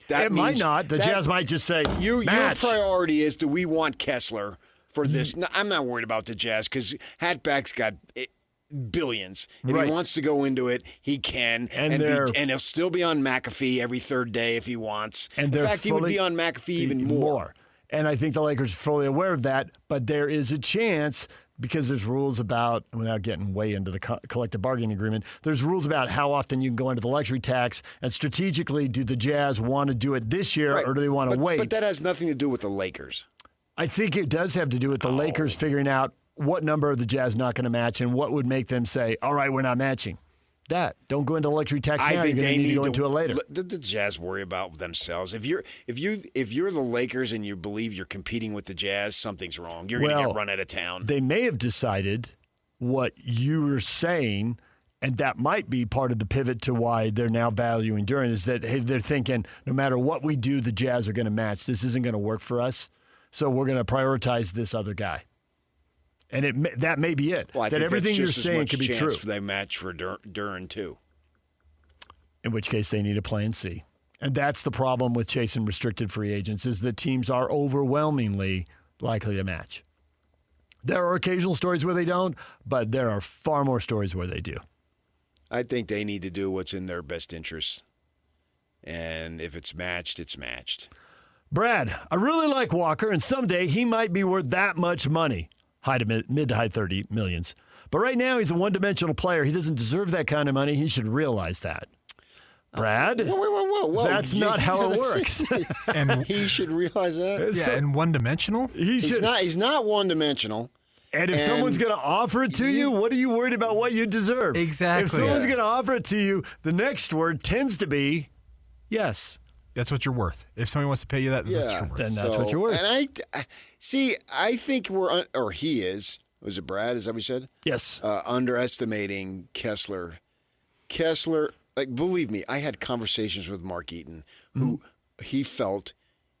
F: it might not. The Jazz might just say
G: your
F: match.
G: priority is, do we want Kessler for this? No, I'm not worried about the Jazz because Hatback's got billions. If he wants to go into it, he can. And he'll still be on McAfee every third day if he wants. In fact, he would be on McAfee even more.
F: And I think the Lakers are fully aware of that. But there is a chance, because there's rules about, without getting way into the collective bargaining agreement, there's rules about how often you can go into the luxury tax. And strategically, do the Jazz want to do it this year or do they want to wait?
G: But that has nothing to do with the Lakers.
F: I think it does have to do with the Lakers figuring out what number are the Jazz not going to match and what would make them say, all right, we're not matching. Don't go into luxury tax now. You're going to need to go into it later.
G: The Jazz worry about themselves. If you're the Lakers and you believe you're competing with the Jazz, something's wrong. You're going to get run out of town.
F: They may have decided what you were saying, and that might be part of the pivot to why they're now valuing Duren, is that they're thinking no matter what we do, the Jazz are going to match. This isn't going to work for us, so we're going to prioritize this other guy. And that may be it.
G: Well, I
F: that
G: think
F: everything
G: that's
F: you're
G: just
F: saying
G: as
F: could
G: much
F: be true.
G: chance they match for Duren too.
F: In which case, they need a plan C. And that's the problem with chasing restricted free agents, is that teams are overwhelmingly likely to match. There are occasional stories where they don't, but there are far more stories where they do.
G: I think they need to do what's in their best interest. And if it's matched, it's matched.
F: Brad, I really like Walker, and someday he might be worth that much money. Mid to high 30 millions. But right now he's a one-dimensional player. He doesn't deserve that kind of money. He should realize that. Brad.
G: Whoa.
F: That's not how it works.
G: And he should realize that.
C: Yeah, and one-dimensional?
G: He's not one-dimensional.
F: And if someone's going to offer it to you, what are you worried about what you deserve?
C: Exactly.
F: If someone's going to offer it to you, the next word tends to be yes.
C: That's what you're worth. If somebody wants to pay you that, that's what you're worth.
F: Then that's what you're worth.
G: And I think or he is. Was it Brad? Is that what you said?
F: Yes.
G: Underestimating Kessler. Kessler, believe me, I had conversations with Mark Eaton, who he felt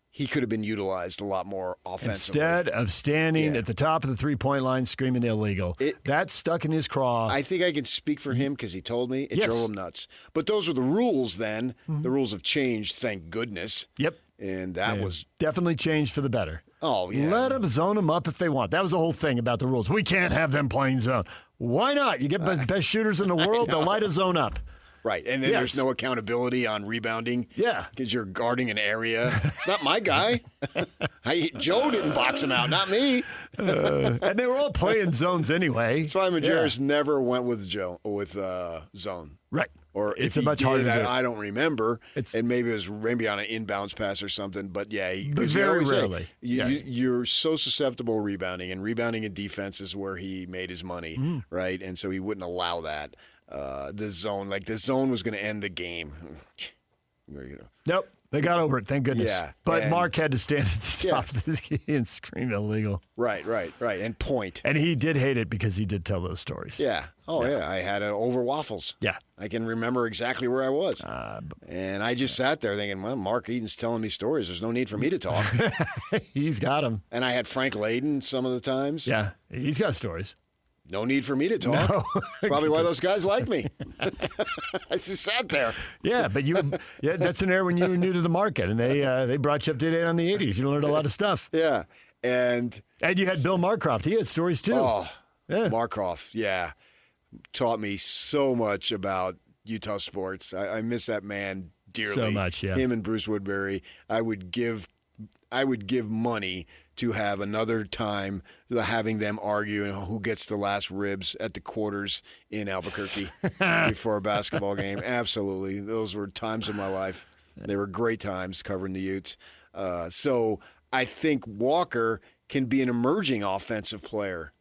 G: he could have been utilized a lot more offensively.
F: Instead of standing at the top of the three-point line screaming illegal. That stuck in his craw.
G: I think I can speak for him because he told me. It drove him nuts. But those were the rules then. The rules have changed, thank goodness.
F: Yep.
G: And that was
F: definitely changed for the better.
G: Oh, yeah.
F: Let them zone them up if they want. That was the whole thing about the rules. We can't have them playing zone. Why not? You get the best shooters in the world, they'll light a zone up.
G: Right, and then there's no accountability on rebounding.
F: Yeah.
G: Because you're guarding an area. It's not my guy. Joe didn't box him out, not me.
F: And they were all playing zones anyway.
G: That's why Majerus never went with zone.
F: Right.
G: Or
F: it's
G: if
F: a much
G: he did,
F: harder.
G: I don't remember. And maybe it was on an inbounds pass or something. But
F: very rarely.
G: You're so susceptible to rebounding, and rebounding and defense is where he made his money, right? And so he wouldn't allow that. The zone was going to end the game.
F: Nope. They got over it, thank goodness.
G: Yeah.
F: But Mark had to stand at the top of this key and scream illegal.
G: Right. And point.
F: And he did hate it because he did tell those stories.
G: Yeah. Oh, yeah. I had it over waffles.
F: Yeah.
G: I can remember exactly where I was. And I just sat there thinking, well, Mark Eaton's telling me stories. There's no need for me to talk.
F: He's got them.
G: And I had Frank Layden some of the times.
F: Yeah. He's got stories.
G: No need for me to talk.
F: No.
G: Probably why those guys like me. I just sat there.
F: Yeah, but that's an era when you were new to the market, and they brought you up to date on the 80s. You learned a lot of stuff.
G: Yeah, and
F: you had Bill Marcroft. He had stories too.
G: Oh, yeah. Marcroft, taught me so much about Utah sports. I miss that man dearly.
F: So much, yeah.
G: Him and Bruce Woodbury. I would give money to have another time having them argue who gets the last ribs at the quarters in Albuquerque before a basketball game. Absolutely. Those were times of my life. They were great times covering the Utes. So I think Walker can be an emerging offensive player.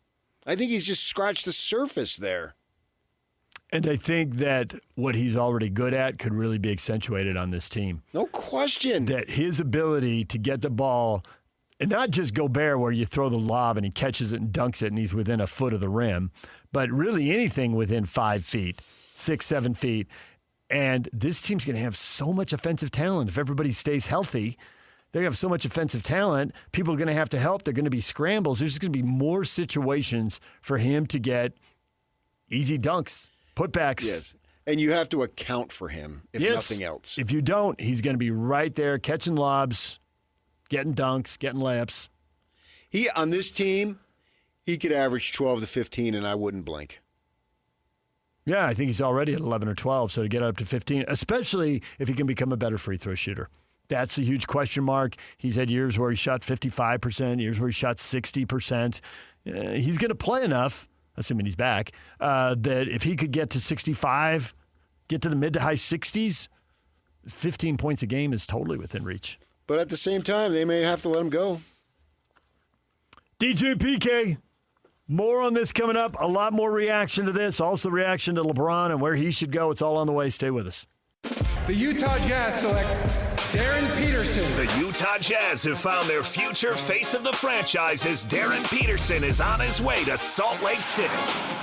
G: I think he's just scratched the surface there.
F: And I think that what he's already good at could really be accentuated on this team.
G: No question.
F: That his ability to get the ball, and not just Gobert where you throw the lob and he catches it and dunks it and he's within a foot of the rim, but really anything within 5 feet, 6, 7 feet. And this team's going to have so much offensive talent. If everybody stays healthy, they're going to have so much offensive talent. People are going to have to help. They're going to be scrambles. There's just going to be more situations for him to get easy dunks. Putbacks.
G: Yes. And you have to account for him, if nothing else.
F: If you don't, he's going to be right there catching lobs, getting dunks, getting layups.
G: On this team, he could average 12 to 15, and I wouldn't blink.
F: Yeah, I think he's already at 11 or 12, so to get up to 15, especially if he can become a better free throw shooter. That's a huge question mark. He's had years where he shot 55%, years where he shot 60%. He's going to play enough, assuming he's back, that if he could get to 65, get to the mid to high 60s, 15 points a game is totally within reach.
G: But at the same time, they may have to let him go.
F: DJ PK, more on this coming up. A lot more reaction to this. Also reaction to LeBron and where he should go. It's all on the way. Stay with us.
M: The Utah Jazz select Darren Peterson.
B: The Utah Jazz have found their future face of the franchise as Darren Peterson is on his way to Salt Lake City.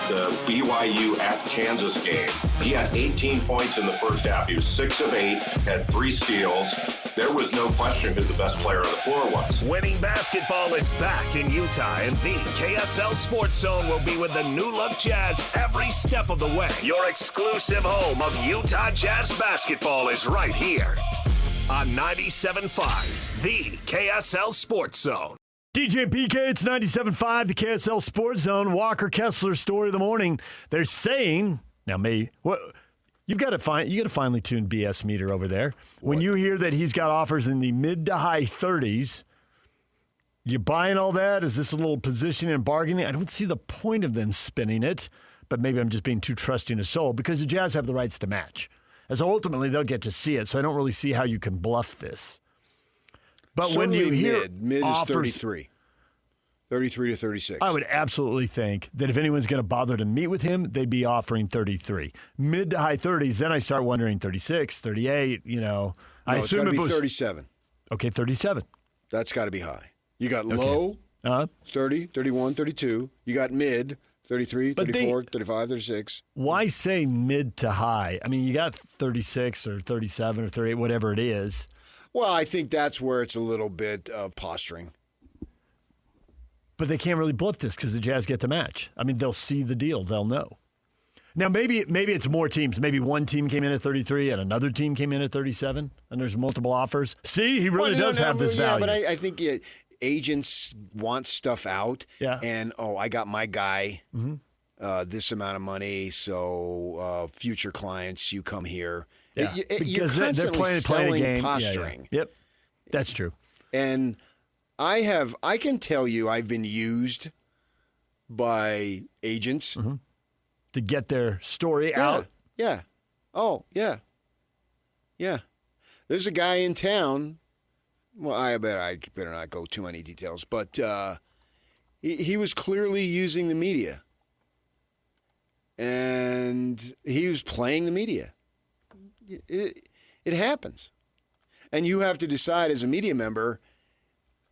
N: The BYU at Kansas game, he had 18 points in the first half. He was 6 of 8, had 3 steals. There was no question who the best player on the floor was.
B: Winning basketball is back in Utah, and the KSL Sports Zone will be with the new look Jazz every step of the way. Your exclusive home of Utah Jazz basketball is right here on 97.5, the KSL Sports Zone.
F: DJ PK, it's 97.5, the KSL Sports Zone. Walker Kessler, story of the morning. They're saying, now you got to finely tune BS meter over there. When you hear that he's got offers in the mid to high 30s, you buying all that? Is this a little positioning and bargaining? I don't see the point of them spinning it, but maybe I'm just being too trusting a soul because the Jazz have the rights to match. as ultimately they'll get to see it. So I don't really see how you can bluff this. But
G: Certainly
F: when you hear
G: mid
F: offers,
G: is 33. 33 to 36.
F: I would absolutely think that if anyone's going to bother to meet with him, they'd be offering 33. Mid to high 30s, then I start wondering 36, 38, I assume
G: it's
F: it was
G: 37.
F: Okay, 37.
G: That's got to be high. You got low, 30, 31, 32. You got mid, 33, 34, 35, 36.
F: Why say mid to high? I mean, you got 36 or 37 or 38, whatever it is.
G: Well, I think that's where it's a little bit of posturing.
F: But they can't really bluff this because the Jazz get the match. I mean, they'll see the deal. They'll know. Now, maybe it's more teams. Maybe one team came in at 33 and another team came in at 37, and there's multiple offers. See, he really does have this value.
G: Yeah, but I think agents want stuff out.
F: Yeah.
G: And, I got my guy this amount of money, so future clients, you come here.
F: Yeah.
G: You're constantly playing a game. Posturing.
F: Yeah. Yep, that's true.
G: And I can tell you I've been used by agents.
F: To get their story out?
G: Yeah. Oh, yeah. Yeah. There's a guy in town. Well, I better not go too many details, but he was clearly using the media. And he was playing the media. It happens. And you have to decide as a media member,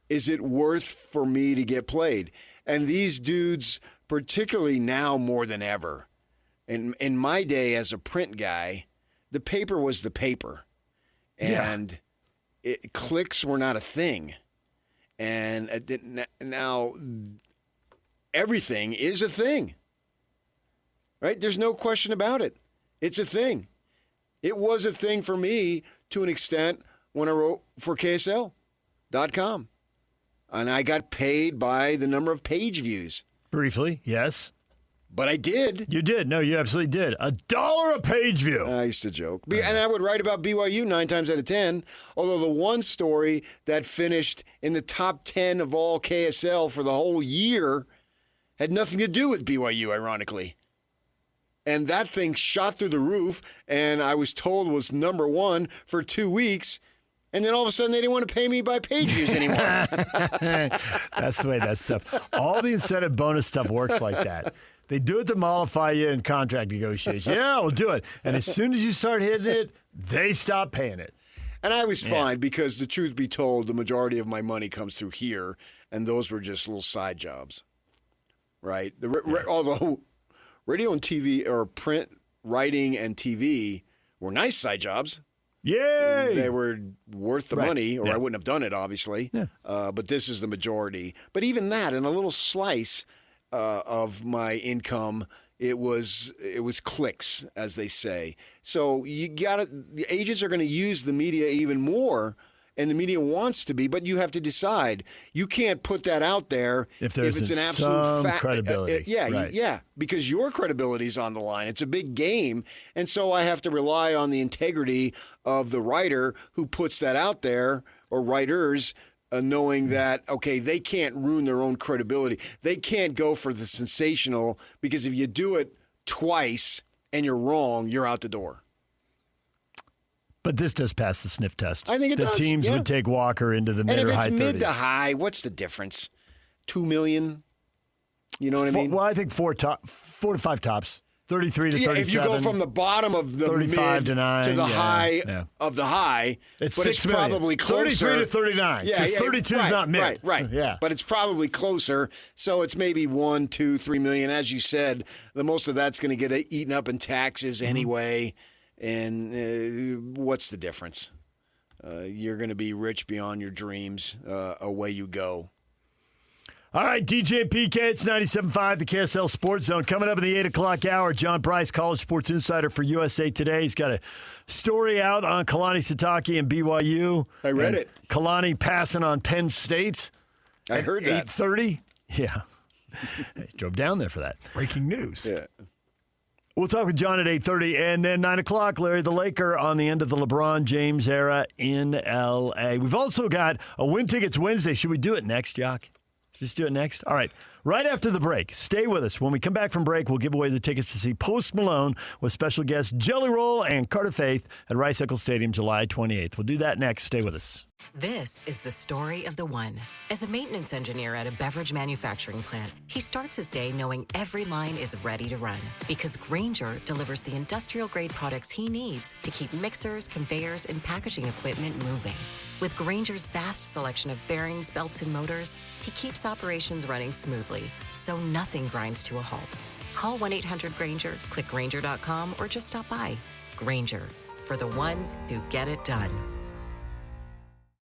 G: is it worth for me to get played? And these dudes, particularly now more than ever, in my day as a print guy, the paper was the paper. And clicks were not a thing. And now everything is a thing. Right? There's no question about it. It's a thing. It was a thing for me to an extent when I wrote for KSL.com. And I got paid by the number of page views.
F: Briefly, yes.
G: But I did.
F: You did. No, you absolutely did. $1 a page view.
G: I used to joke. And I would write about BYU 9 times out of 10, although the one story that finished in the top 10 of all KSL for the whole year had nothing to do with BYU, ironically. And that thing shot through the roof, and I was told was number 1 for 2 weeks. And then all of a sudden, they didn't want to pay me by page views anymore.
F: That's the way that stuff. All the incentive bonus stuff works like that. They do it to mollify you in contract negotiations. Yeah, we'll do it. And as soon as you start hitting it, they stop paying it.
G: And I was fine because the truth be told, the majority of my money comes through here, and those were just little side jobs, right? Although radio and TV or print, writing, and TV were nice side jobs.
F: Yay!
G: They were worth the money, or I wouldn't have done it, obviously. Yeah. But this is the majority. But even that, in a little slice of my income, it was clicks, as they say. So the agents are going to use the media even more, and the media wants to be, but you have to decide. You can't put that out there if it's an absolute
F: credibility.
G: Because your credibility is on the line. It's a big game, and so I have to rely on the integrity of the writer who puts that out there, or writers, knowing that, okay, they can't ruin their own credibility. They can't go for the sensational, because if you do it twice and you're wrong, you're out the door.
F: But this does pass the sniff test.
G: I think it does.
F: The teams would take Walker into the mid or high 30s.
G: And if it's mid to high, what's the difference? $2 million? You know what I mean?
F: Well, I think 4 to 5 tops. 33 to 37.
G: If you go from the bottom of the
F: 35
G: mid to the high of the high,
F: it's
G: but it's probably closer.
F: 33 to 39. Because 32 is not mid.
G: Right.
F: Yeah.
G: But it's probably closer. So it's maybe 1, 2, 3 million. As you said, the most of that's going to get eaten up in taxes anyway. And what's the difference? You're going to be rich beyond your dreams. Away you go.
F: All right, DJ and PK, it's 97.5, the KSL Sports Zone. Coming up in the 8 o'clock hour, John Price, College Sports Insider for USA Today. He's got a story out on Kalani Sitake and BYU.
G: I read it.
F: Kalani passing on Penn State.
G: I heard that.
F: 8:30. Yeah. Drove down there for that. Breaking news.
G: Yeah.
F: We'll talk with John at 8:30, and then 9 o'clock, Larry the Laker on the end of the LeBron James era in L.A. We've also got a Win Tickets Wednesday. Should we do it next, Jock? Just do it next? All right. right after the break. Stay with us. When we come back from break, we'll give away the tickets to see Post Malone with special guests Jelly Roll and Carter Faith at Rice Eccles Stadium July 28th. We'll do that next. Stay with us.
O: This is the story of the one. As a maintenance engineer at a beverage manufacturing plant, he starts his day knowing every line is ready to run because Grainger delivers the industrial-grade products he needs to keep mixers, conveyors, and packaging equipment moving. With Grainger's vast selection of bearings, belts, and motors, he keeps operations running smoothly, so nothing grinds to a halt. Call 1-800-GRAINGER, click Grainger.com, or just stop by. Grainger, for the ones who get it done.